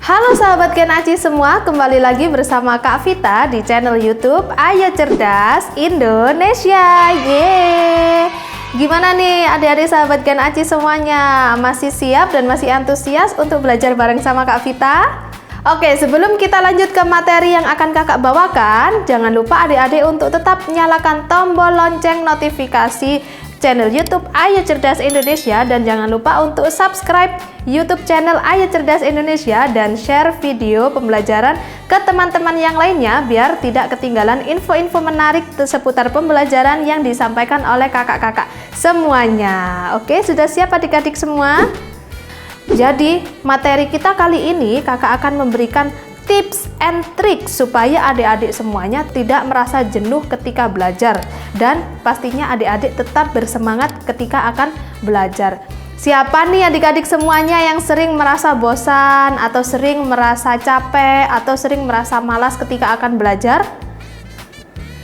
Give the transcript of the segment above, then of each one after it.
Halo sahabat Gen Aci semua, kembali lagi bersama Kak Vita di channel YouTube Ayo Cerdas Indonesia. Yeay! Gimana nih adik-adik sahabat Gen Aci semuanya? Masih siap dan masih antusias untuk belajar bareng sama Kak Vita? Oke, sebelum kita lanjut ke materi yang akan kakak bawakan, jangan lupa adik-adik untuk tetap nyalakan tombol lonceng notifikasi channel YouTube Ayo Cerdas Indonesia, dan jangan lupa untuk subscribe YouTube channel Ayo Cerdas Indonesia dan share video pembelajaran ke teman-teman yang lainnya biar tidak ketinggalan info-info menarik seputar pembelajaran yang disampaikan oleh kakak-kakak semuanya. Oke, sudah siap adik-adik semua? Jadi materi kita kali ini kakak akan memberikan tips and trik supaya adik-adik semuanya tidak merasa jenuh ketika belajar, dan pastinya adik-adik tetap bersemangat ketika akan belajar. Siapa nih adik-adik semuanya yang sering merasa bosan atau sering merasa capek atau sering merasa malas ketika akan belajar?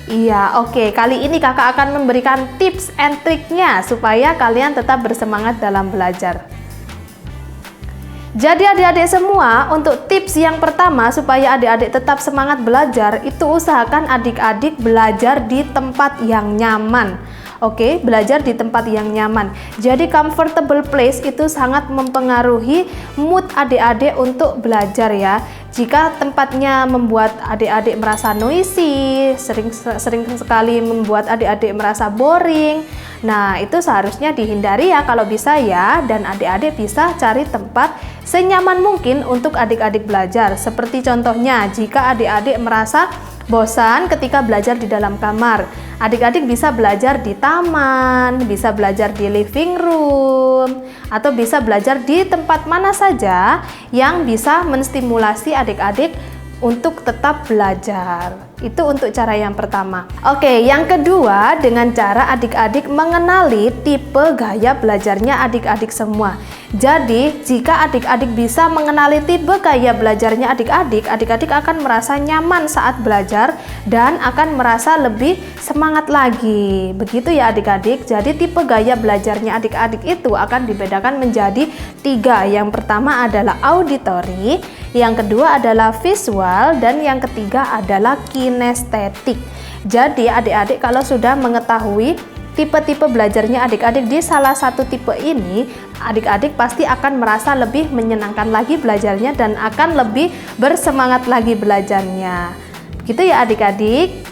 Iya, oke. Kali ini kakak akan memberikan tips and triknya supaya kalian tetap bersemangat dalam belajar. Jadi adik-adik semua, untuk tips yang pertama supaya adik-adik tetap semangat belajar, itu usahakan adik-adik belajar di tempat yang nyaman. Oke, belajar di tempat yang nyaman. Jadi comfortable place itu sangat mempengaruhi mood adik-adik untuk belajar ya. Jika tempatnya membuat adik-adik merasa noisy, sering sekali membuat adik-adik merasa boring, nah itu seharusnya dihindari ya kalau bisa ya, dan adik-adik bisa cari tempat senyaman mungkin untuk adik-adik belajar. Seperti contohnya, jika adik-adik merasa bosan ketika belajar di dalam kamar, adik-adik bisa belajar di taman, bisa belajar di living room, atau bisa belajar di tempat mana saja yang bisa menstimulasi adik-adik untuk tetap belajar. Itu untuk cara yang pertama. Oke, yang kedua, dengan cara adik-adik mengenali tipe gaya belajarnya adik-adik semua. Jadi, jika adik-adik bisa mengenali tipe gaya belajarnya adik-adik, adik-adik akan merasa nyaman saat belajar dan akan merasa lebih semangat lagi. Begitu ya adik-adik. Jadi, tipe gaya belajarnya adik-adik itu akan dibedakan menjadi 3. Yang pertama adalah auditory, yang kedua adalah visual, dan yang ketiga adalah kinestetik. Jadi, adik-adik kalau sudah mengetahui tipe-tipe belajarnya adik-adik di salah satu tipe ini, adik-adik pasti akan merasa lebih menyenangkan lagi belajarnya dan akan lebih bersemangat lagi belajarnya. Begitu ya adik-adik?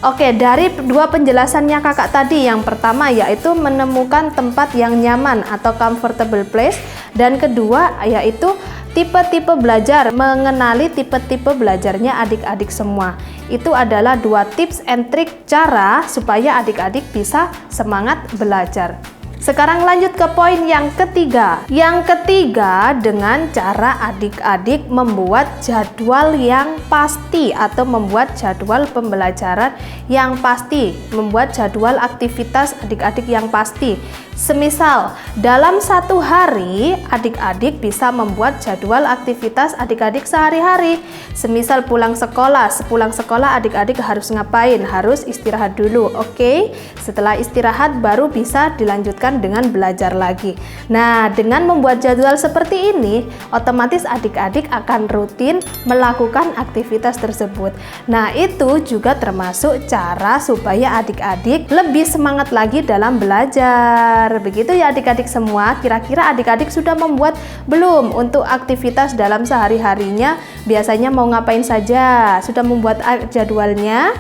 Oke, dari dua penjelasannya kakak tadi, yang pertama yaitu menemukan tempat yang nyaman atau comfortable place, dan kedua yaitu tipe-tipe belajar, mengenali tipe-tipe belajarnya adik-adik semua. Itu adalah 2 tips and trik cara supaya adik-adik bisa semangat belajar. Sekarang lanjut ke poin yang ketiga. Yang ketiga, dengan cara adik-adik membuat jadwal yang pasti atau membuat jadwal pembelajaran yang pasti, membuat jadwal aktivitas adik-adik yang pasti. Semisal dalam 1 hari adik-adik bisa membuat jadwal aktivitas adik-adik sehari-hari. Semisal sepulang sekolah adik-adik harus ngapain? Harus istirahat dulu. Oke, setelah istirahat baru bisa dilanjutkan dengan belajar lagi. Nah, dengan membuat jadwal seperti ini, otomatis adik-adik akan rutin melakukan aktivitas tersebut. Nah, itu juga termasuk cara supaya adik-adik lebih semangat lagi dalam belajar. Begitu ya adik-adik semua. Kira-kira adik-adik sudah membuat belum untuk aktivitas dalam sehari-harinya? Biasanya mau ngapain saja? Sudah membuat jadwalnya?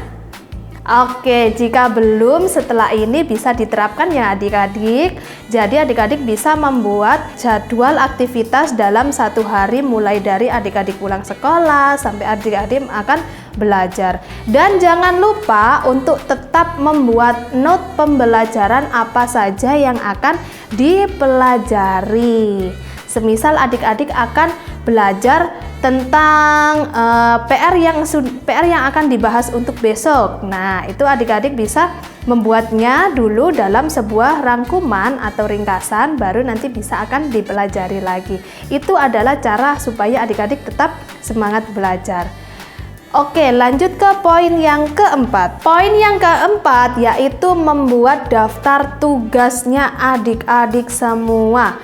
Oke, jika belum, setelah ini bisa diterapkan ya adik-adik. Jadi adik-adik bisa membuat jadwal aktivitas dalam 1 hari, mulai dari adik-adik pulang sekolah sampai adik-adik akan belajar. Dan jangan lupa untuk tetap membuat note pembelajaran apa saja yang akan dipelajari. Semisal adik-adik akan belajar tentang PR yang akan dibahas untuk besok. Nah, itu adik-adik bisa membuatnya dulu dalam sebuah rangkuman atau ringkasan, baru nanti bisa akan dipelajari lagi. Itu adalah cara supaya adik-adik tetap semangat belajar. Oke, lanjut ke poin yang keempat. Poin yang keempat yaitu membuat daftar tugasnya adik-adik semua.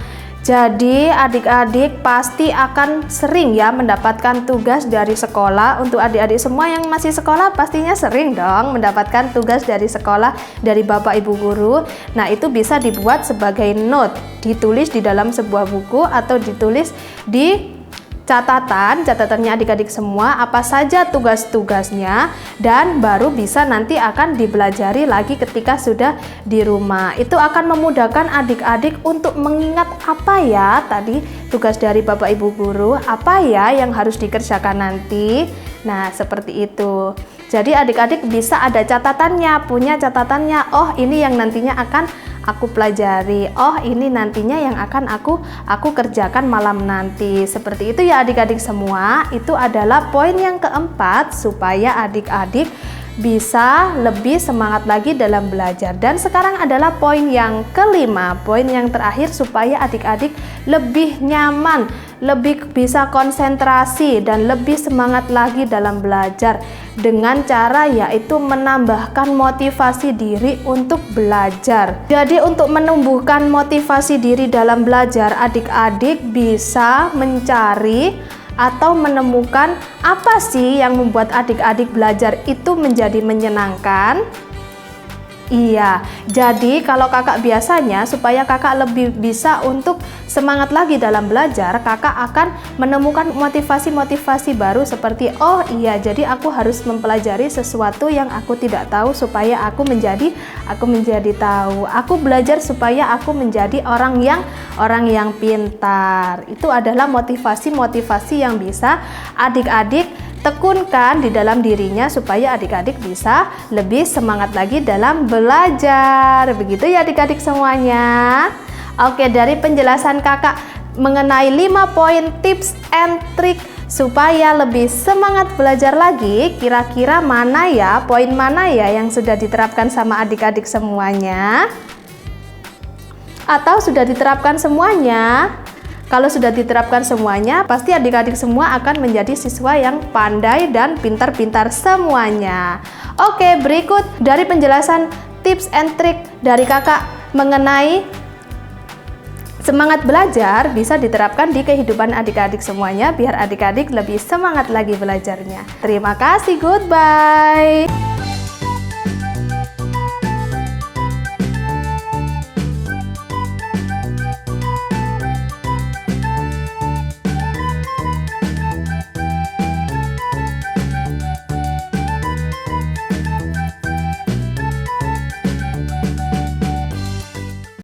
Jadi adik-adik pasti akan sering ya mendapatkan tugas dari sekolah. Untuk adik-adik semua yang masih sekolah pastinya sering dong mendapatkan tugas dari sekolah dari Bapak Ibu guru. Nah, itu bisa dibuat sebagai note, ditulis di dalam sebuah buku atau ditulis di catatannya adik-adik semua apa saja tugas-tugasnya, dan baru bisa nanti akan dipelajari lagi ketika sudah di rumah. Itu akan memudahkan adik-adik untuk mengingat apa ya tadi tugas dari Bapak Ibu guru, apa ya yang harus dikerjakan nanti. Nah, seperti itu. Jadi adik-adik bisa ada catatannya, punya catatannya. Oh, ini yang nantinya akan aku pelajari. Oh, ini nantinya yang akan aku kerjakan malam nanti. Seperti itu ya adik-adik semua. Itu adalah poin yang keempat supaya adik-adik bisa lebih semangat lagi dalam belajar. Dan sekarang adalah poin yang kelima, poin yang terakhir supaya adik-adik lebih nyaman, lebih bisa konsentrasi dan lebih semangat lagi dalam belajar dengan cara yaitu menambahkan motivasi diri untuk belajar. Jadi untuk menumbuhkan motivasi diri dalam belajar, adik-adik bisa mencari atau menemukan apa sih yang membuat adik-adik belajar itu menjadi menyenangkan. Iya, jadi kalau kakak biasanya supaya kakak lebih bisa untuk semangat lagi dalam belajar, kakak akan menemukan motivasi-motivasi baru seperti oh iya, jadi aku harus mempelajari sesuatu yang aku tidak tahu supaya aku menjadi tahu. Aku belajar supaya aku menjadi orang yang pintar. Itu adalah motivasi-motivasi yang bisa adik-adik tekunkan di dalam dirinya supaya adik-adik bisa lebih semangat lagi dalam belajar. Begitu ya adik-adik semuanya. Oke, dari penjelasan kakak mengenai 5 poin tips and trik supaya lebih semangat belajar lagi, kira-kira mana ya, poin mana ya yang sudah diterapkan sama adik-adik semuanya? Atau sudah diterapkan semuanya? Kalau sudah diterapkan semuanya, pasti adik-adik semua akan menjadi siswa yang pandai dan pintar-pintar semuanya. Oke, berikut dari penjelasan tips and trik dari kakak mengenai semangat belajar bisa diterapkan di kehidupan adik-adik semuanya biar adik-adik lebih semangat lagi belajarnya. Terima kasih, goodbye.